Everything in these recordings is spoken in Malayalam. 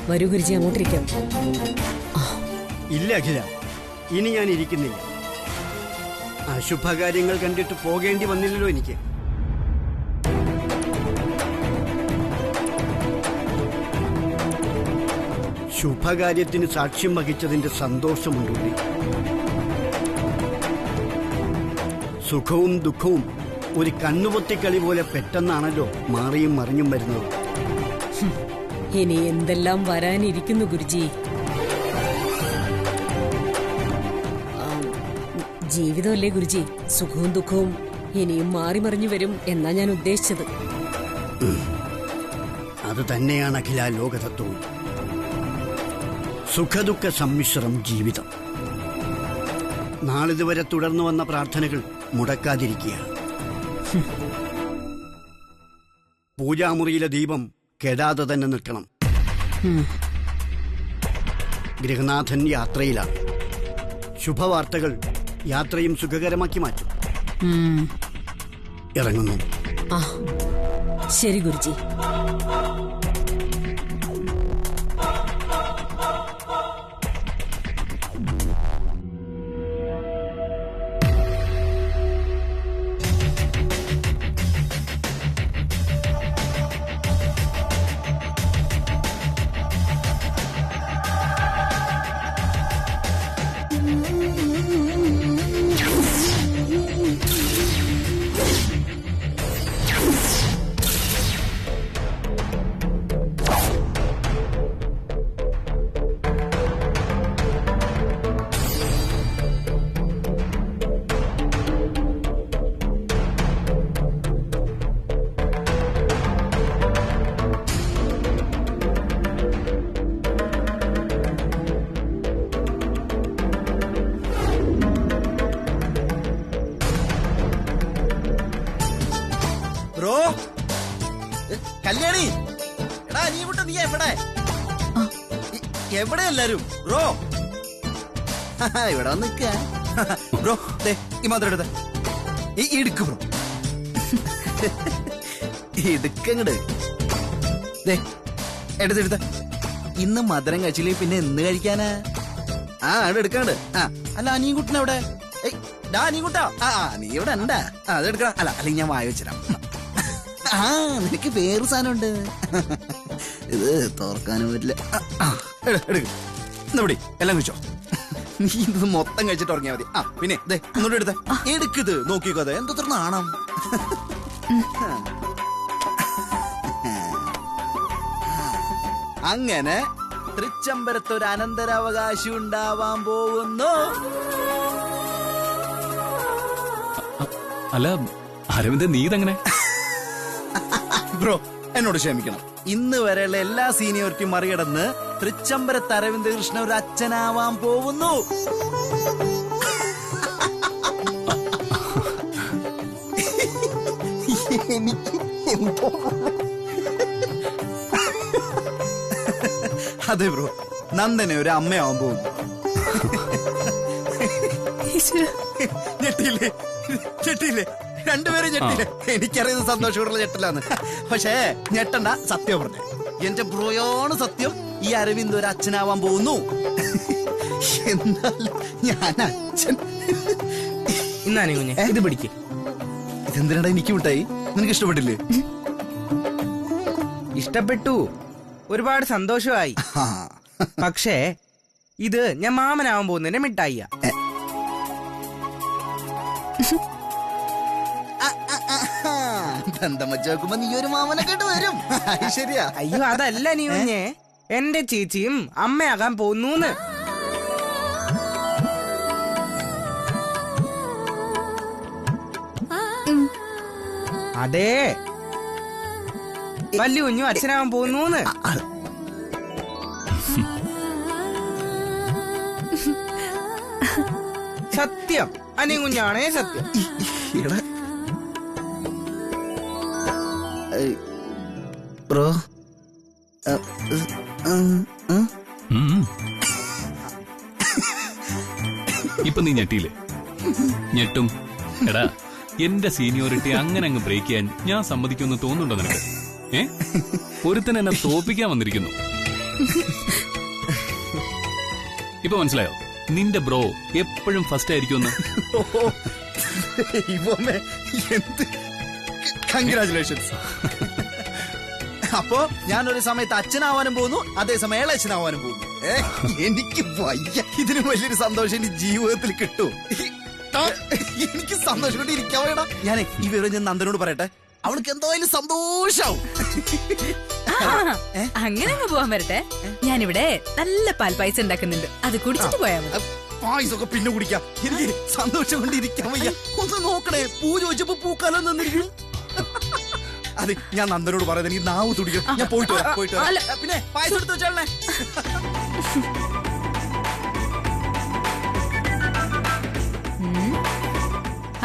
വരൂ ഗുരുജി, അങ്ങോട്ടിരിക്കാം. ഇല്ല അഖില, ഇനി ഞാൻ ഇരിക്കുന്നില്ല. അശുഭകാര്യങ്ങൾ കണ്ടിട്ട് പോകേണ്ടി വന്നില്ലല്ലോ എനിക്ക്. ശുഭകാര്യത്തിന് സാക്ഷ്യം വഹിച്ചതിന്റെ സന്തോഷമുണ്ട്. സുഖവും ദുഃഖവും ഒരു കണ്ണുപൊത്തിക്കളി പോലെ പെട്ടെന്നാണല്ലോ മാറിയും മറിഞ്ഞും വരുന്നത്. ഇനി എന്തെല്ലാം വരാനിരിക്കുന്നു ഗുരുജി. ജീവിതമല്ലേ ഗുരുജി, സുഖവും ദുഃഖവും ഇനിയും മാറി മറിഞ്ഞു വരും എന്നാ ഞാൻ ഉദ്ദേശിച്ചത്. അത് തന്നെയാണ് അഖില ലോകതത്വവും. സുഖദുഃഖ സമ്മിശ്രം ജീവിതം. നാളിതുവരെ തുടർന്നു വന്ന പ്രാർത്ഥനകൾ മുടക്കാതിരിക്കുക. പൂജാമുറിയിലെ ദീപം കെടാതെ തന്നെ നിൽക്കണം. ഗൃഹനാഥൻ യാത്രയിലാണ്. ശുഭവാർത്തകൾ യാത്രയും സുഖകരമാക്കി മാറ്റും. ഇറങ്ങുന്നു. ശരി ഗുരുജി. ബ്രോ, കല്യാണി, എടാ നീ വിട്ട നീ എവിടെ? എവിടെ എല്ലാരും? ബ്രോ ഇവിടെ നിക്ക. ബ്രോ ഈ മാത്രം എടുത്ത ഇടുക്ക് ബ്രോ, ഇടുക്കങ്ങട് എടുത്തെടുത്ത. ഇന്ന് മധുരം കഴിച്ചില്ലേ പിന്നെ എന്ന് കഴിക്കാനാ? അവിടെ എടുക്കാണ്ട്. അല്ല അനിയൻകുട്ടൻ എവിടെ? അനിയൻകുട്ടാ, നീ ഇവിടെ ഉണ്ടാ? അതെടുക്കണം. അല്ല അല്ലെങ്കിൽ ഞാൻ വായ വെച്ചിരാം. നിനക്ക് വേറെ സാധനമുണ്ട്, ഇത് തോർക്കാനും പറ്റില്ല. എടുക്ക്, എല്ലാം കഴിച്ചോ. നീ ഇത് മൊത്തം കഴിച്ചിട്ട് ഉറങ്ങിയാ മതി. പിന്നെ ഒന്നുകൂടെ എടുത്ത എടുക്കത് നോക്കിക്കോ. എന്തത്ര നാണം. അങ്ങനെ തൃച്ചംബരത്ത് ഒരു അനന്തരാവകാശി ഉണ്ടാവാൻ പോകുന്നു. അല്ല അരവിന്ദ്, നീ ഇതെങ്ങനെ? ബ്രോ എന്നോട് ക്ഷമിക്കണം. ഇന്ന് വരെയുള്ള എല്ലാ സീനിയോറിറ്റി മറികടന്ന് തൃച്ചംബരത്ത് അരവിന്ദ് കൃഷ്ണ ഒരു അച്ഛനാവാൻ പോകുന്നു. അതെ ബ്രോ, നന്ദനെ ഒരു അമ്മയാവാൻ പോകുന്നു. ഞെട്ടിയില്ലേ? ഞെട്ടിയില്ലേ? രണ്ടുപേരും ഞെട്ടില്ലേ? എനിക്കറിയുന്ന സന്തോഷമുള്ള ഞെട്ടലാന്ന്. പക്ഷേ ഞെട്ടണ്ട, സത്യം പറഞ്ഞേ. എന്റെ ബ്രോയാണ് സത്യം. ഈ അരവിന്ദ് ഒരു അച്ഛനാവാൻ പോകുന്നു. എന്നാൽ ഞാൻ അച്ഛൻ. ഇന്നാണ് കുഞ്ഞെ, ഇത് പിടിക്ക്. ഇതെന്തിനാ എനിക്ക് വിട്ടായി? നിനക്ക് ഇഷ്ടപ്പെട്ടില്ലേ? ഇഷ്ടപ്പെട്ടു, ഒരുപാട് സന്തോഷമായി. പക്ഷേ ഇത് ഞാൻ മാമനാവാൻ പോകുന്നതിന്റെ മിഠായിയ. ബന്ധം വെച്ച് നോക്കുമ്പോ നീ ഒരു മാമനെ കേട്ട് വരും. ശരിയാ. അയ്യോ അതല്ല നീ കുഞ്ഞെ, എന്റെ ചേച്ചിയും അമ്മയാകാൻ പോകുന്നു. അതെ, വലിയ കുഞ്ഞു അച്ഛനാവാൻ പോകുന്നു. സത്യം, അനിയൻ കുഞ്ഞാണേ സത്യം. ബ്രോ ഇപ്പൊ നീ ഞെട്ടിയില്ലേ? ഞെട്ടും. എടാ, എന്റെ സീനിയോറിറ്റി അങ്ങനെ അങ്ങ് ബ്രേക്ക് ചെയ്യാൻ ഞാൻ സമ്മതിക്കുമെന്ന് തോന്നുന്നുണ്ടോ നിനക്ക്? ഒരുത്തൻ എന്നെ തോപ്പിക്കാൻ വന്നിരിക്കുന്നു. ഇപ്പൊ മനസ്സിലായോ? നിന്റെ ബ്രോ എപ്പോഴും ഫസ്റ്റ് ആയിരിക്കുമെന്ന്. കൺഗ്രാചുലേഷൻസ്. അപ്പോ ഞാനൊരു സമയത്ത് അച്ഛനാവാനും പോകുന്നു, അതേസമയം ഇളയച്ഛനാവാനും പോകുന്നു. എനിക്ക് വയ്യ. ഇതിന് വലിയൊരു സന്തോഷം ഇനി ജീവിതത്തിൽ കിട്ടൂ. എനിക്ക് സന്തോഷം കൊണ്ട് ഇരിക്കാൻ വേണ്ട. ഞാനേ ഈ വിവരം ഞാൻ നന്ദനോട് പറയട്ടെ. അവൾക്ക് എന്തായാലും സന്തോഷാവും. അങ്ങനെ അങ്ങ് പോവാൻ വരട്ടെ. ഞാനിവിടെ നല്ല പാൽപ്പായസം ഉണ്ടാക്കുന്നുണ്ട്, അത് കുടിച്ചിട്ട് പോയാ മതി. പായസമൊക്കെ പിന്നെ കുടിക്കാം. എനിക്ക് സന്തോഷം കൊണ്ട് ഇരിക്കാൻ വയ്യ. ഒന്ന് നോക്കണേ, പൂ ചോദിച്ചപ്പോ പൂക്കാലം നിന്നിരിക്കും. അതെ, ഞാൻ നന്ദനോട് പറയുന്നത് എനിക്ക് നാവ് തുടിക്കണം. ഞാൻ പോയിട്ട് വരാം. പിന്നെ പായസം എടുത്ത് വെച്ചാളേ.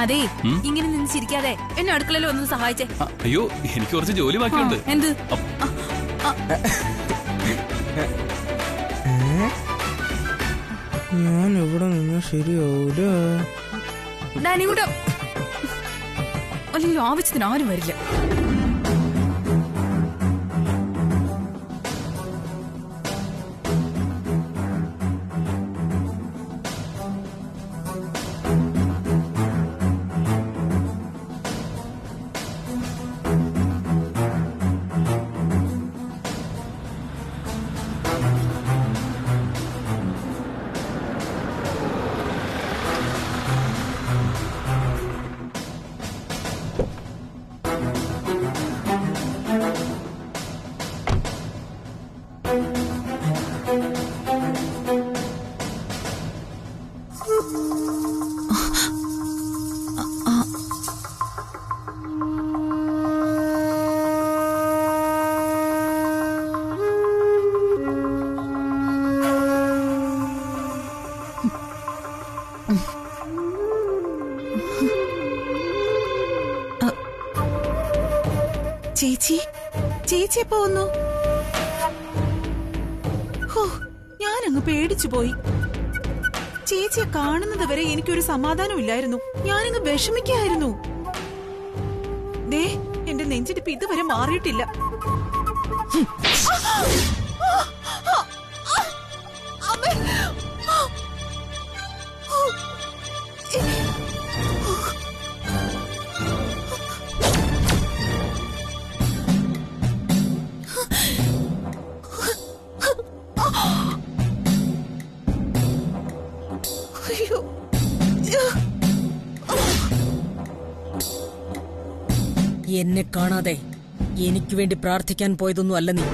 അതെ, ഇങ്ങനെ നിന്ന് ചിരിക്കാതെ എന്നെ അടുക്കളയിൽ ഒന്ന് സഹായിച്ചേ. അയ്യോ, എനിക്ക് കുറച്ച് ജോലി ബാക്കിയുണ്ട്. എന്ത്? ഞാൻ ഇവിടെ നിന്ന് ശരിയാവൂല. കൂടെ അല്ലെങ്കിൽ ആവശ്യത്തിന് ആരും വരില്ല. ചേച്ചി എപ്പോ വന്നു? ഞാനങ്ങ് പേടിച്ചു പോയി. ചേച്ചിയെ കാണുന്നത് വരെ എനിക്കൊരു സമാധാനം ഇല്ലായിരുന്നു. ഞാനങ്ങ് വിഷമിക്കായിരുന്നു. ദേ, എന്റെ നെഞ്ചിടിപ്പ് ഇതുവരെ മാറിയിട്ടില്ല. എന്നെ കാണാതെ എനിക്ക് വേണ്ടി പ്രാർത്ഥിക്കാൻ പോയതൊന്നും അല്ല നീ.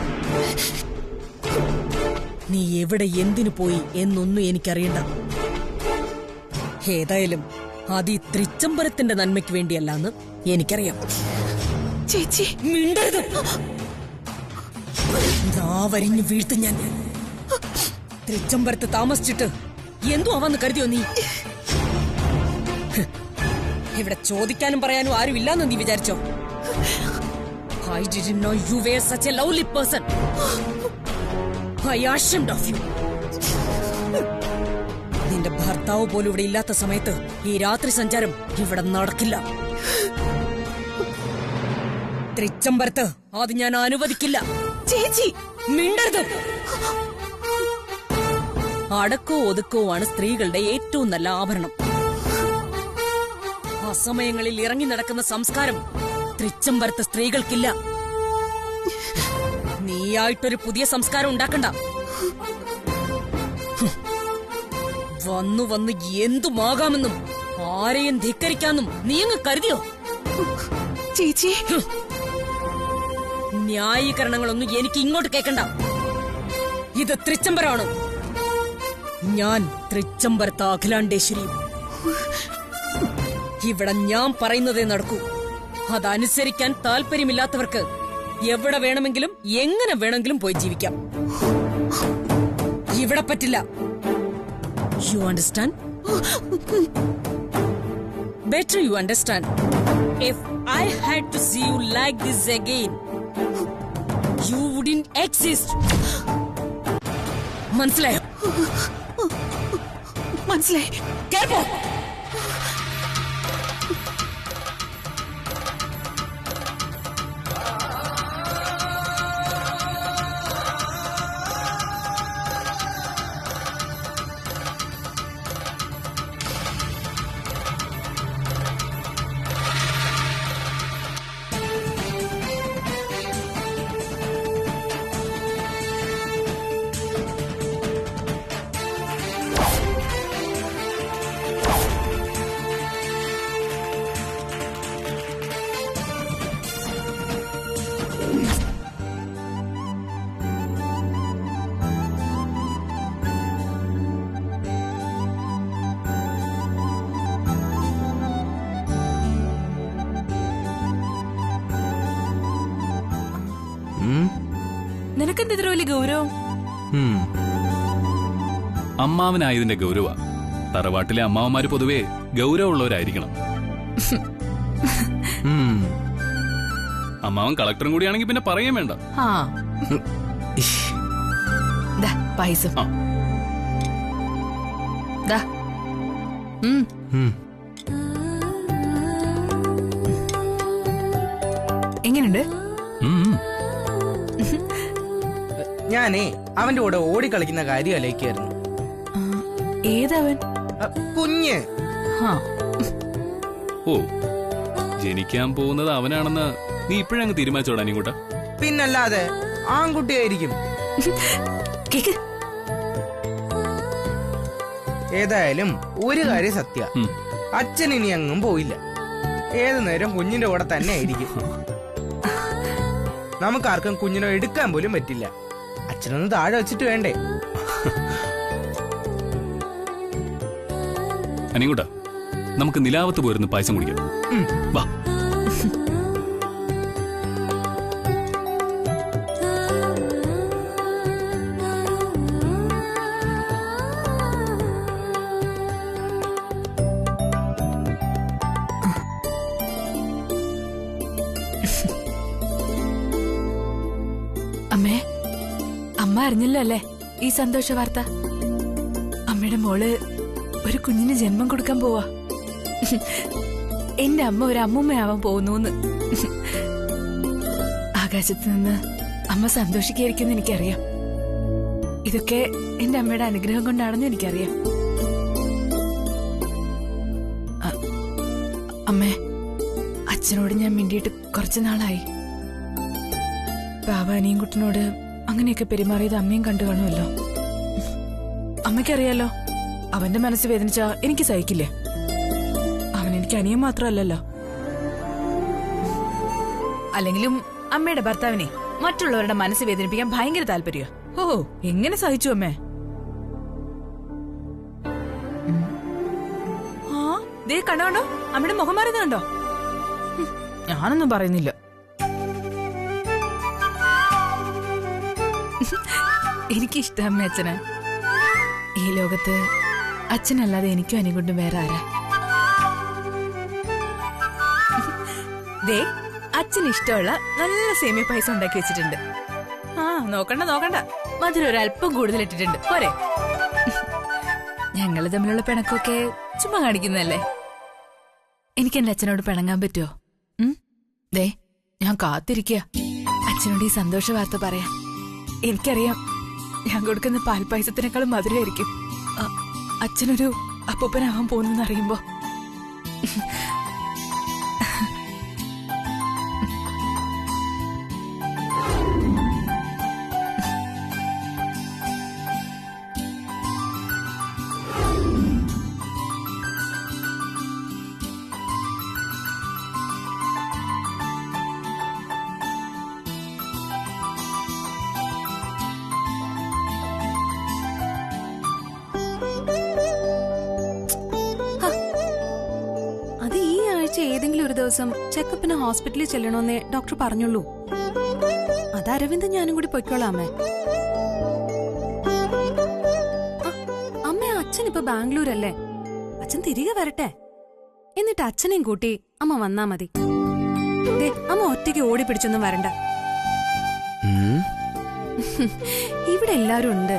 നീ എവിടെ എന്തിനു പോയി എന്നൊന്നും എനിക്കറിയണ്ട. ഏതായാലും അത് ഈ തൃച്ചംബരത്തിന്റെ നന്മയ്ക്ക് വേണ്ടിയല്ലാന്ന് എനിക്കറിയാം. ചേച്ചി മിണ്ടരുത്. വരിഞ്ഞു വീഴ്ത്തു ഞാൻ. തൃച്ചംബരത്ത് താമസിച്ചിട്ട് എന്തോ ആവാന്ന് കരുതിയോ നീ? ഇവിടെ ചോദിക്കാനും പറയാനും ആരും ഇല്ലാന്ന് നീ വിചാരിച്ചോ? I didn't know you were such a lovely person. I ashamed of you. നിന്റെ ഭർത്താവ് പോലും ഇവിടെ ഇല്ലാത്ത സമയത്ത് ഈ രാത്രി സഞ്ചാരം ഇവിടെ നടക്കില്ല. തൃച്ചംബരത്ത് അത് ഞാൻ അനുവദിക്കില്ല. ചേച്ചി മിണ്ടരുത്. അടക്കോ ഒതുക്കോ ആണ് സ്ത്രീകളുടെ ഏറ്റവും നല്ല ആഭരണം. അസമയങ്ങളിൽ ഇറങ്ങി നടക്കുന്ന സംസ്കാരം തൃച്ചംബരത്ത് സ്ത്രീകൾക്കില്ല. നീയായിട്ടൊരു പുതിയ സംസ്കാരം ഉണ്ടാക്കണ്ട. വന്നു വന്ന് എന്തുമാകാമെന്നും ആരെയും ധിക്കരിക്കാന്നും നീ അങ്ങ് കരുതിയോ? ചേച്ചി ന്യായീകരണങ്ങളൊന്നും എനിക്ക് ഇങ്ങോട്ട് കേൾക്കണ്ട. ഇത് തൃച്ചംബരമാണ്. ഞാൻ തൃച്ചംബരത്ത് അഖിലാണ്ടേശ്വരിയും. ഇവിടെ ഞാൻ പറയുന്നതേ നടക്കൂ. അതനുസരിക്കാൻ താല്പര്യമില്ലാത്തവർക്ക് എവിടെ വേണമെങ്കിലും എങ്ങനെ വേണമെങ്കിലും പോയി ജീവിക്കാം. ഇവിടെ പറ്റില്ല. You understand? Better you understand. If I had to see you like this again, you wouldn't exist. മനസ്സിലായോ? മനസ്സിലായി. കേൾപ്പോ? നിനക്കെന്ത് ഇത്ര വലിയ ഗൗരവം? അമ്മാവനായതിന്റെ ഗൗരവ. തറവാട്ടിലെ അമ്മാവന്മാര് പൊതുവെ ഗൗരവമുള്ളവരായിരിക്കണം. അമ്മാവൻ കളക്ടറും കൂടിയാണെങ്കിൽ പിന്നെ പറയാൻ വേണ്ട. ആ പായസം എങ്ങനെയുണ്ട്? ഞാനേ അവന്റെ കൂടെ ഓടിക്കളിക്കുന്ന കാര്യം ആലോചിക്കായിരുന്നു. ഏതവൻ? കുഞ്ഞ്. ഓ, ജനിക്കാൻ പോകുന്നത് അവനാണെന്ന് നീ ഇപ്പോഴങ്ങ് തീരുമാനിച്ചോടാ നീങ്ങോട്ടാ? പിന്നല്ലാതെ ആൺകുട്ടിയായിരിക്കും. കേക്ക്. ഏതായാലും ഒരു കാര്യം സത്യ, അച്ഛൻ ഇനി അങ്ങും പോയില്ല. ഏതു നേരം കുഞ്ഞിന്റെ കൂടെ തന്നെ ആയിരിക്കും. നമുക്കാർക്കും കുഞ്ഞിനെ എടുക്കാൻ പോലും പറ്റില്ല. അച്ഛനൊന്ന് താഴെ വെച്ചിട്ട് വേണ്ടേ? അനിങ്ങോട്ടാ, നമുക്ക് നിലാവത്ത് പോയിരുന്ന് പായസം കുടിക്കാം. വാ. അമ്മേ, അമ്മ അറിഞ്ഞല്ലോ അല്ലേ ഈ സന്തോഷ വാർത്ത? അമ്മയുടെ മോള് ഒരു കുഞ്ഞിന് ജന്മം കൊടുക്കാൻ പോവാ. എന്റെ അമ്മ ഒരു അമ്മൂമ്മയാവാൻ പോകുന്നു. ആകാശത്ത് നിന്ന് അമ്മ സന്തോഷിക്കായിരിക്കും എനിക്കറിയാം. ഇതൊക്കെ എന്റെ അമ്മയുടെ അനുഗ്രഹം കൊണ്ടാണെന്ന് എനിക്കറിയാം. അമ്മേ, അച്ഛനോട് ഞാൻ മിണ്ടിയിട്ട് കുറച്ചു നാളായി. ബാബാനിയും കുട്ടനോട് അങ്ങനെയൊക്കെ പെരുമാറിയത് അമ്മയും കണ്ടു കാണുമല്ലോ. അമ്മയ്ക്കറിയാലോ, അവന്റെ മനസ്സ് വേദനിച്ചാ എനിക്ക് സഹിക്കില്ലേ. അവൻ എനിക്ക് അനിയൻ മാത്രമല്ലല്ലോ. അല്ലെങ്കിലും അമ്മയുടെ ഭർത്താവിനെ മറ്റുള്ളവരുടെ മനസ്സ് വേദനിപ്പിക്കാൻ ഭയങ്കര താല്പര്യ. ഓ, എങ്ങനെ സഹിച്ചു അമ്മേ? ആ, ദേ കണ്ടോ അമ്മയുടെ മുഖം മാറുന്നുണ്ടോ? ഞാനൊന്നും പറയുന്നില്ല. എനിക്കിഷ്ടം അമ്മ അച്ഛന്. ഈ ലോകത്ത് അച്ഛനല്ലാതെ എനിക്കും അനികൊണ്ടും വേറെ ആരാ? ദേ, അച്ഛന് ഇഷ്ടമുള്ള നല്ല സേമിയ പായസം ഉണ്ടാക്കി വെച്ചിട്ടുണ്ട്. ആ, നോക്കണ്ട, മധുരം ഒരല്പം കൂടുതൽ ഇട്ടിട്ടുണ്ട്. പോരെ? ഞങ്ങള് തമ്മിലുള്ള പിണക്കൊക്കെ ചുമ്മാ കാണിക്കുന്നതല്ലേ. എനിക്ക് എന്റെ അച്ഛനോട് പിണങ്ങാൻ പറ്റുമോ? ദേ, ഞാൻ കാത്തിരിക്കുക അച്ഛനോട് ഈ സന്തോഷ വാർത്ത പറയാം. എനിക്കറിയാം, ഞാൻ കൊടുക്കുന്ന പാൽപ്പായസത്തിനേക്കാളും മധുരമായിരിക്കും അച്ഛനൊരു അപ്പൂപ്പനാവാൻ പോകുന്നറിയുമ്പോ. ഏതെങ്കിലും ഒരു ദിവസം ചെക്കപ്പിന് ഹോസ്പിറ്റലിൽ ചെല്ലണമെന്നേ ഡോക്ടർ പറഞ്ഞുള്ളൂ. അത് അരവിന്ദ് ഞാനും കൂടി പൊയ്ക്കോളാം അമ്മേ. അമ്മ, അച്ഛൻ ഇപ്പൊ ബാംഗ്ലൂരല്ലേ? അച്ഛൻ തിരികെ വരട്ടെ, എന്നിട്ട് അച്ഛനെയും കൂട്ടി അമ്മ വന്നാ മതി. അമ്മ ഒറ്റയ്ക്ക് ഓടി പിടിച്ചൊന്നും വരണ്ട. ഇവിടെ എല്ലാരും ഉണ്ട്.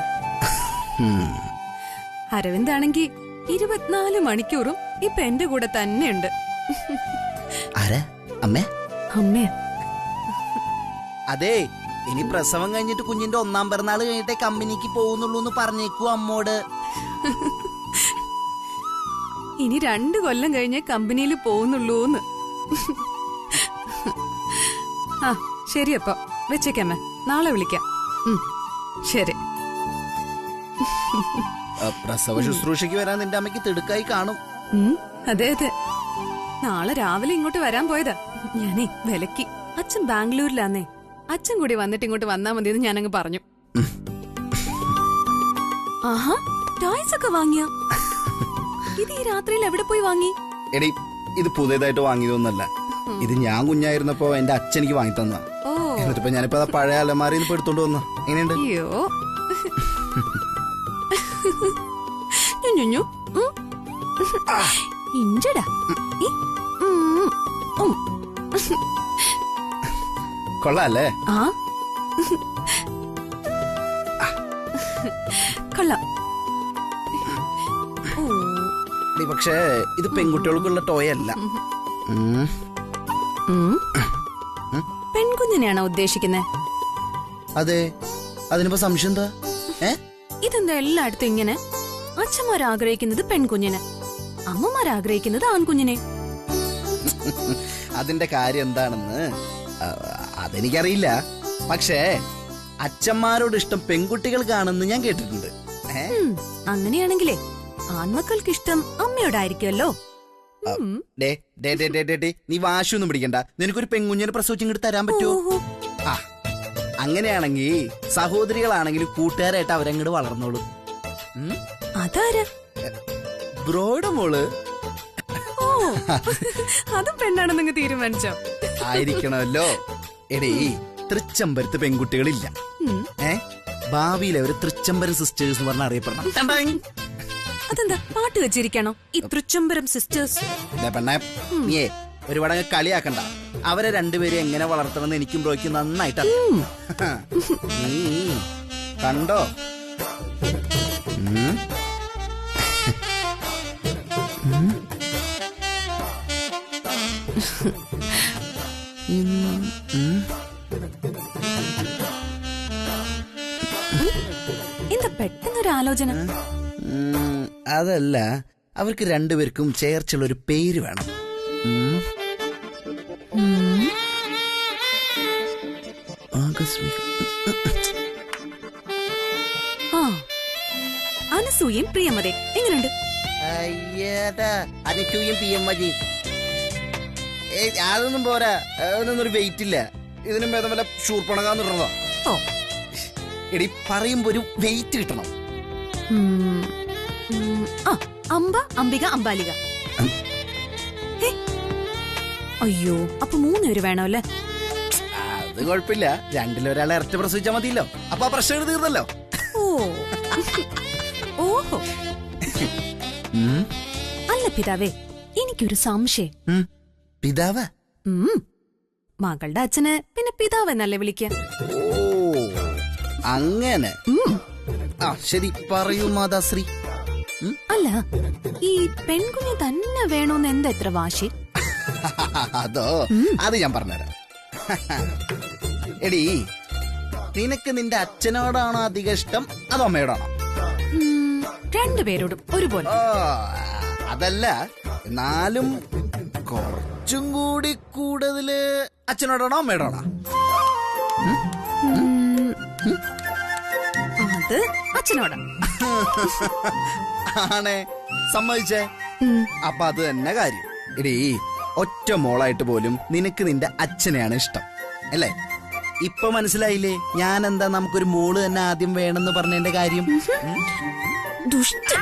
അരവിന്ദ് ആണെങ്കി 24 മണിക്കൂറും ഇപ്പൊ എന്റെ കൂടെ തന്നെയുണ്ട്. അമ്മേ, അതെ, ഇനി പ്രസവം കഴിഞ്ഞിട്ട് കുഞ്ഞിന്റെ 1ാം പിറന്നാൾ കഴിഞ്ഞിട്ടേ കമ്പനിക്ക് പോകുന്നുള്ളൂ എന്ന് പറഞ്ഞേക്കൂ അമ്മോട്. ഇനി 2 കൊല്ലം കഴിഞ്ഞേ കമ്പനിയിൽ പോകുന്നുള്ളൂന്ന്. ആ, ശരിയപ്പോ വെച്ചേക്കമ്മേ, നാളെ വിളിക്കാം. ശരി. പ്രസവ ശുശ്രൂഷയ്ക്ക് വരാൻ നിന്റെ അമ്മയ്ക്ക് തിടുക്കായി കാണും. അതെ അതെ, നാളെ രാവിലെ ഇങ്ങോട്ട് വരാൻ പോയതാ. ഞാനേ വിലക്കി. അച്ഛൻ ബാംഗ്ലൂരിലാന്നേ. അച്ഛൻ കൂടി വന്നിട്ട് ഇങ്ങോട്ട് വന്നാ മതിയെന്ന് ഞാനങ്ങ് പറഞ്ഞു. ആഹാ, ടോയ്സ് ഒക്കെ വാങ്ങിയ? ഇത് ഈ രാത്രിയിൽ എവിടെ പോയി വാങ്ങി? എടി, ഇത് പുതിയതായിട്ട് വാങ്ങിയതൊന്നല്ല. ഇത് ഞാൻ കുഞ്ഞായിരുന്നപ്പോ എന്റെ അച്ഛനിക്ക് വാങ്ങി തന്ന. ഓ, എന്നിട്ടിപ്പോ ഞാനിപ്പോ പഴയ അലമാരിയിൽ നിന്ന് എടുത്തോണ്ട് വന്നു. എങ്ങനെയുണ്ട്? അയ്യോ ഞുഞ്ഞു ഇഞ്ചടാ കൊള്ളാല്ലേ? ആ കൊള്ളാം. പക്ഷേ ഇത് പെൺകുട്ടികൾക്കുള്ള ടോയ് അല്ല. പെൺകുഞ്ഞിനെയാണോ ഉദ്ദേശിക്കുന്നത്? അതെ. അതിനിപ്പോ സംശയം എന്താ? ഇതെന്താ എല്ലായിടത്തും ഇങ്ങനെ? അച്ഛന്മാർ ആഗ്രഹിക്കുന്നത് പെൺകുഞ്ഞിനെ, അമ്മമാർ ആഗ്രഹിക്കുന്നത് ആൺകുഞ്ഞിനെ. അതിന്റെ കാര്യം എന്താണെന്ന് അതെനിക്കറിയില്ല. പക്ഷേ അച്ഛന്മാരോട് ഇഷ്ടം പെൺകുട്ടികൾക്കാണെന്ന് ഞാൻ കേട്ടിട്ടുണ്ട്. അങ്ങനെയാണെങ്കിലേ ആൺമക്കൾക്ക് ഇഷ്ടം അമ്മയോടായിരിക്കുമല്ലോ. നീ വാശിയൊന്നും പിടിക്കണ്ട. നിനക്കൊരു പെൺകുഞ്ഞിനെ പ്രസവിച്ചിങ്ങോട്ട് തരാൻ പറ്റുമോ? ആ, അങ്ങനെയാണെങ്കിൽ സഹോദരികളാണെങ്കിലും കൂട്ടുകാരായിട്ട് അവരങ്ങോട്ട് വളർന്നോളൂ. അതാരാ? ബ്രോയുടെ മോള്. ഓ, അതും പെണ്ണാണെന്ന് തീരുമാനിച്ചോ? ആയിരിക്കണമല്ലോ. എടീ, തൃച്ചംബരത്ത് പെൺകുട്ടികളില്ല. ഭാവിയിൽ അവര് തൃച്ചംബരം സിസ്റ്റേഴ്സ് എന്ന് പറഞ്ഞ അറിയപ്പെടണം. അതെന്താ പാട്ട് വെച്ചിരിക്കണോ ഈ തൃച്ചംബരം സിസ്റ്റേഴ്സ്? പെണ്ണെ, നീയേ ഒരുപാട് കളിയാക്കണ്ട. അവരെ രണ്ടുപേരും എങ്ങനെ വളർത്തണമെന്ന് എനിക്കും ബ്രോയ്ക്കും നന്നായിട്ട് നീ കണ്ടോ? എന്താ പെട്ടെന്നൊരു ആലോചന? അതല്ല, അവർക്ക് രണ്ടുപേർക്കും ചേർച്ചുള്ള ഒരു പേര് വേണം. ആ, അനസൂയയും പ്രിയമതേ എങ്ങനെയുണ്ട്? അതൊന്നും പോരാ. അതൊന്നൊരു വെയിറ്റ് ഇല്ല. ഇതിനും ഭേദം വല്ല ഷൂർപ്പണകാന്നിടണോ? എടി, പറയുമ്പോ ഒരു വെയിറ്റ് കിട്ടണം. അംബ, അംബിക, അംബാലിക. അയ്യോ, അപ്പൊ 3 പേര് വേണമല്ലേ? അത് കുഴപ്പമില്ല. രണ്ടിലൊരാളെ ഇറച്ചി പ്രസവിച്ചാൽ മതിയല്ലോ. അപ്പൊ ആ പ്രശ്നം തീർന്നല്ലോ. ഓഹോ. അല്ല പിതാവേ, എനിക്കൊരു സംശയം. പിതാവ്? മകളുടെ അച്ഛന് പിന്നെ പിതാവ് എന്നല്ലേ വിളിക്കാൻ? ഓ, അങ്ങനെ. ആ, ശരി, പറയൂ മാതാശ്രീ. അല്ല, ഈ പെൺകുഞ്ഞ് തന്നെ വേണോന്ന് എന്താ എത്ര വാശി? അതോ, അത് ഞാൻ പറഞ്ഞുതരാം. എടി, നിനക്ക് നിന്റെ അച്ഛനോടാണോ അധികം ഇഷ്ടം അതോ അമ്മയോടാണോ? രണ്ടുപേരോടും ഒരുപോലെ. അതല്ല, എന്നാലും കുറച്ചും കൂടി കൂടുതല് അച്ഛനോടാണോ അമ്മയോടാണോ? അത് അച്ഛനോടാ. ആണേ, സമ്മതിച്ചേ. അപ്പൊ അത് തന്നെ കാര്യം. എടീ, ഒറ്റ മോളായിട്ട് പോലും നിനക്ക് നിന്റെ അച്ഛനെയാണ് ഇഷ്ടം അല്ലേ? ഇപ്പൊ മനസ്സിലായില്ലേ ഞാൻ എന്താ നമുക്കൊരു മോള് തന്നെ ആദ്യം വേണമെന്ന് പറഞ്ഞതിന്റെ കാര്യം? ദുഷ്ട.